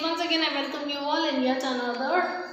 once again I welcome you all in yet another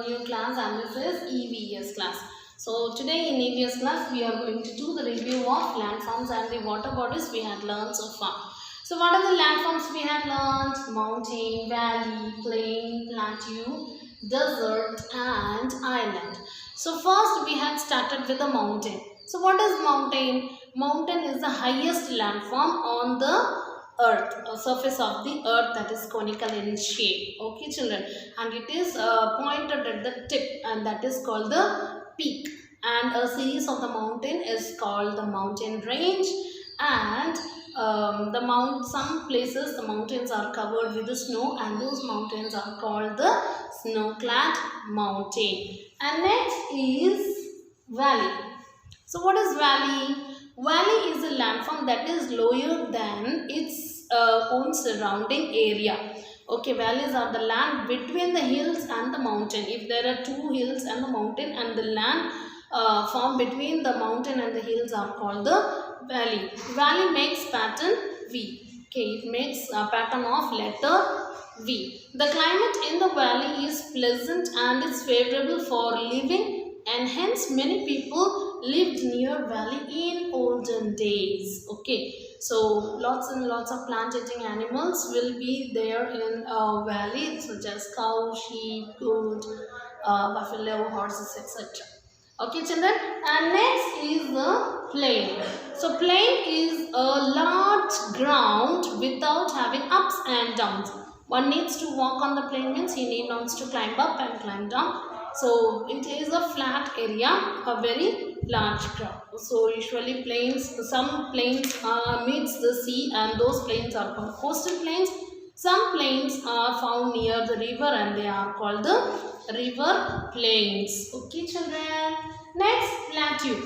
new class, and this is EVS class. So today in EVS class we are going to do the review of landforms and the water bodies we had learned so far. So what are the landforms we had learned? Mountain, valley, plain, plateau, desert and island. So first we had started with the mountain. So what is mountain? Mountain is the highest landform on the earth, surface of the earth, that is conical in shape. Okay children, and it is pointed at the tip, and that is called the peak. And a series of the mountain is called the mountain range. And some places the mountains are covered with the snow, and those mountains are called the snow-clad mountain. And next is valley. So what is valley? Valley is a landform that is lower than its own surrounding area. Okay, valleys are the land between the hills and the mountain. If there are two hills and the mountain, and the land formed between the mountain and the hills are called the valley. Valley makes pattern V. Okay, it makes a pattern of letter V. The climate in the valley is pleasant and is favorable for living, and hence many people lived near valley in olden days. Okay, so lots and lots of plant-eating animals will be there in valley, such as cow, sheep, goat, buffalo, horses, etc. Okay children, and next is the plain. So plain is a large ground without having ups and downs. One needs to walk on the plain means he need not to climb up and climb down. So it is a flat area, a very large ground. So usually plains, some plains meets the sea, and those plains are called coastal plains. Some plains are found near the river, and they are called the river plains. Okay children. Next, plateau.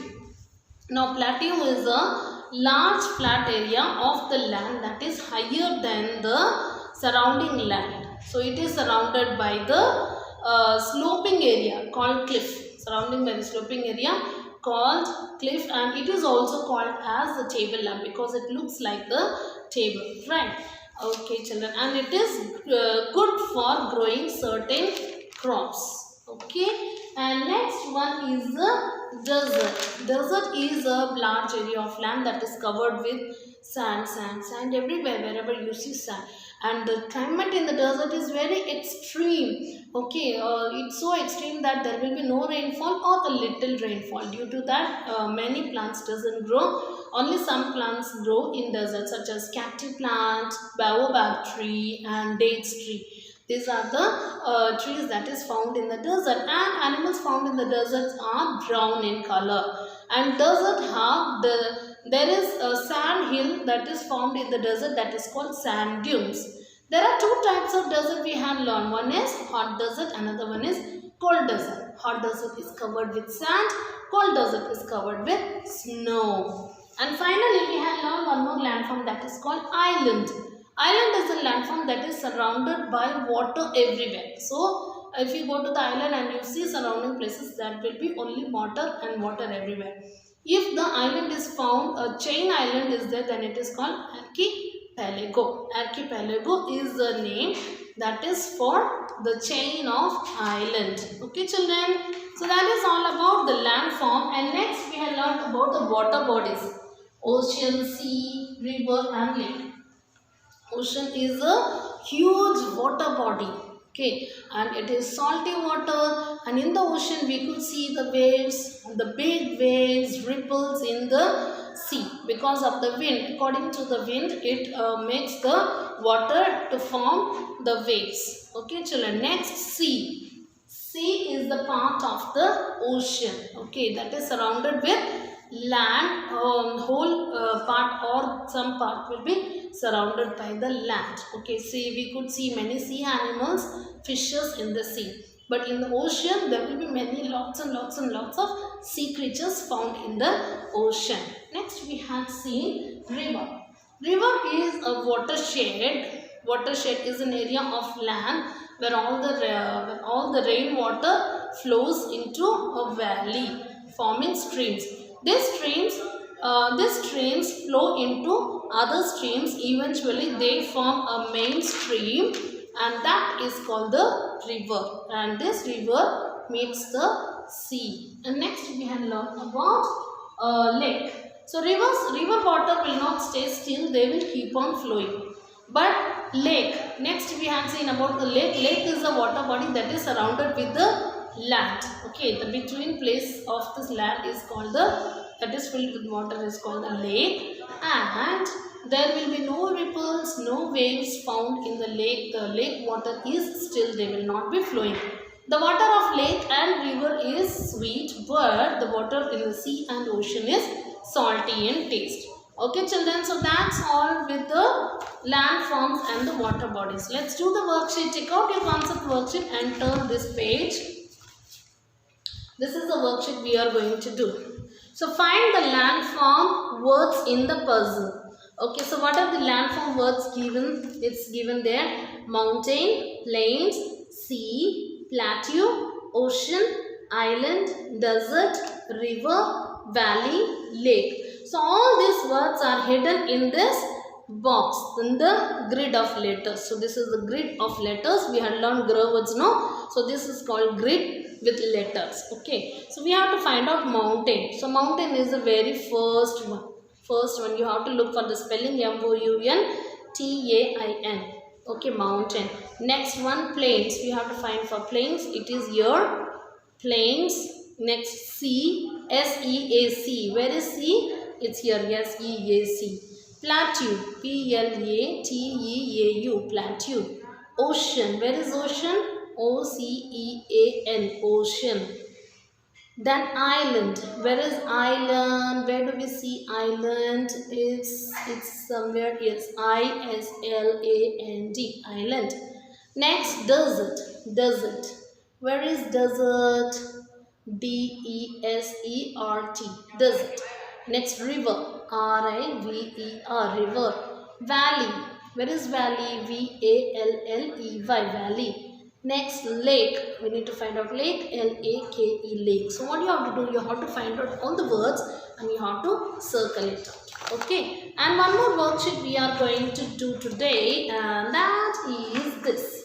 Now plateau is a large flat area of the land that is higher than the surrounding land. So it is surrounded by the sloping area called cliff, surrounding by the sloping area called cliff, and it is also called as the tableland because it looks like the table, right? Okay children, and it is good for growing certain crops. Okay, and next one is the desert. Desert is a large area of land that is covered with sand everywhere. Wherever you see sand, and the climate in the desert is very extreme. Okay, it's so extreme that there will be no rainfall or a little rainfall. Due to that, many plants doesn't grow. Only some plants grow in desert, such as cactus plant, baobab tree and dates tree. These are the trees that is found in the desert, and animals found in the deserts are brown in color. And desert have there is a sand hill that is found in the desert, that is called sand dunes. There are two types of desert we have learned. One is hot desert, another one is cold desert. Hot desert is covered with sand, cold desert is covered with snow. And finally we have learned one more landform, that is called island. Island is a landform that is surrounded by water everywhere. So if you go to the island and you see surrounding places, that will be only water and water everywhere. If the island is found, a chain island is there, then it is called archipelago. Archipelago is the name that is for the chain of island. Okay children, so that is all about the landform. And next we have learned about the water bodies: ocean, sea, river and lake. Ocean is a huge water body, okay, and it is salty water, and in the ocean we could see the waves, the big waves, ripples in the sea because of the wind. According to the wind, it makes the water to form the waves. Okay children, next sea. Sea is the part of the ocean, okay, that is surrounded with land. Whole part or some part will be surrounded by the land. Okay, see, we could see many sea animals, fishes in the sea, but in the ocean there will be many lots and lots of sea creatures found in the ocean. Next we have seen river. River is a watershed. Watershed is an area of land where all the rainwater flows into a valley, forming streams. These streams flow into other streams. Eventually they form a main stream, and that is called the river, and this river meets the sea. And next we have learned about lake. So river water will not stay still, they will keep on flowing. But lake, next we have seen about the lake. Lake is a water body that is surrounded with the land. Okay, the between place of this land is called that is filled with water is called the lake, and there will be no ripples, no waves found in the lake. The lake water is still, they will not be flowing. The water of lake and river is sweet, but the water in the sea and ocean is salty in taste. Okay children, so that's all with the landforms and the water bodies. Let's do the worksheet. Take out your concept worksheet and turn this page. This is the worksheet we are going to do. So find the landform words in the puzzle. Okay, so what are the landform words given? It's given there: mountain, plains, sea, plateau, ocean, island, desert, river, valley, lake. So all these words are hidden in this box, in the grid of letters. So this is the grid of letters. We had learned gra words, no? So this is called grid with letters. Okay, so we have to find out mountain. So mountain is the very first one. First one, you have to look for the spelling: M-O-U-N-T-A-I-N. Okay, mountain. Next one, plains. We have to find for plains. It is your plains. Next, sea, S-E-A-C. Where is sea? It's here, S-E-A-C. Plateau, P-L-A-T-E-A-U. Plateau. Ocean. Where is ocean? O-C-E-A-N. Ocean. Then island. Where is island? Where do we see island? It's somewhere. It's I-S-L-A-N-D. Island. Next, desert. Desert. Where is desert? D-E-S-E-R-T. Desert. Next, river. R-I-V-E-R. River. Valley. Where is valley? V-A-L-L-E-Y. Valley. Next, lake. We need to find out lake. L-A-K-E. Lake. So what you have to do? You have to find out all the words and you have to circle it out. Okay. And one more worksheet we are going to do today, and that is this.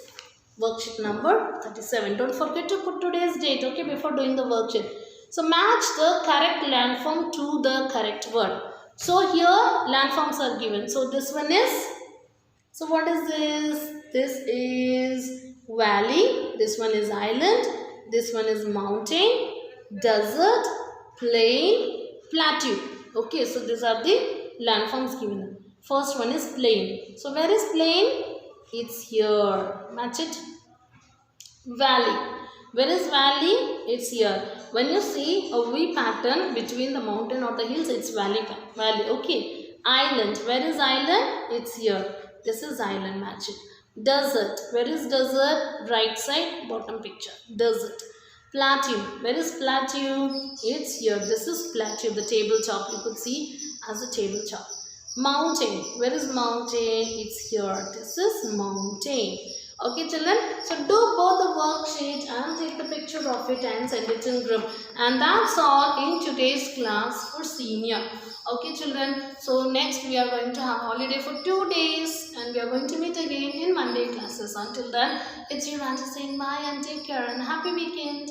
Worksheet number 37. Don't forget to put today's date, okay, before doing the worksheet. So match the correct landform to the correct word. So here landforms are given. So this one is, so what is this? This is valley. This one is island. This one is mountain, desert, plain, plateau. Okay, so these are the landforms given. First one is plain. So where is plain? It's here. Match it. Valley. Where is valley? It's here. When you see a V pattern between the mountain or the hills, it's valley. Valley. Okay. Island. Where is island? It's here. This is island. Match it. Desert. Where is desert? Right side, bottom picture. Desert. Plateau. Where is plateau? It's here. This is plateau. The tabletop. You could see as a tabletop. Mountain. Where is mountain? It's here. This is mountain. Okay children, so do both the worksheet and take the picture of it and send it in group. And that's all in today's class for senior. Okay children, so next we are going to have holiday for 2 days and we are going to meet again in Monday classes. Until then, it's your auntie saying bye and take care and happy weekend.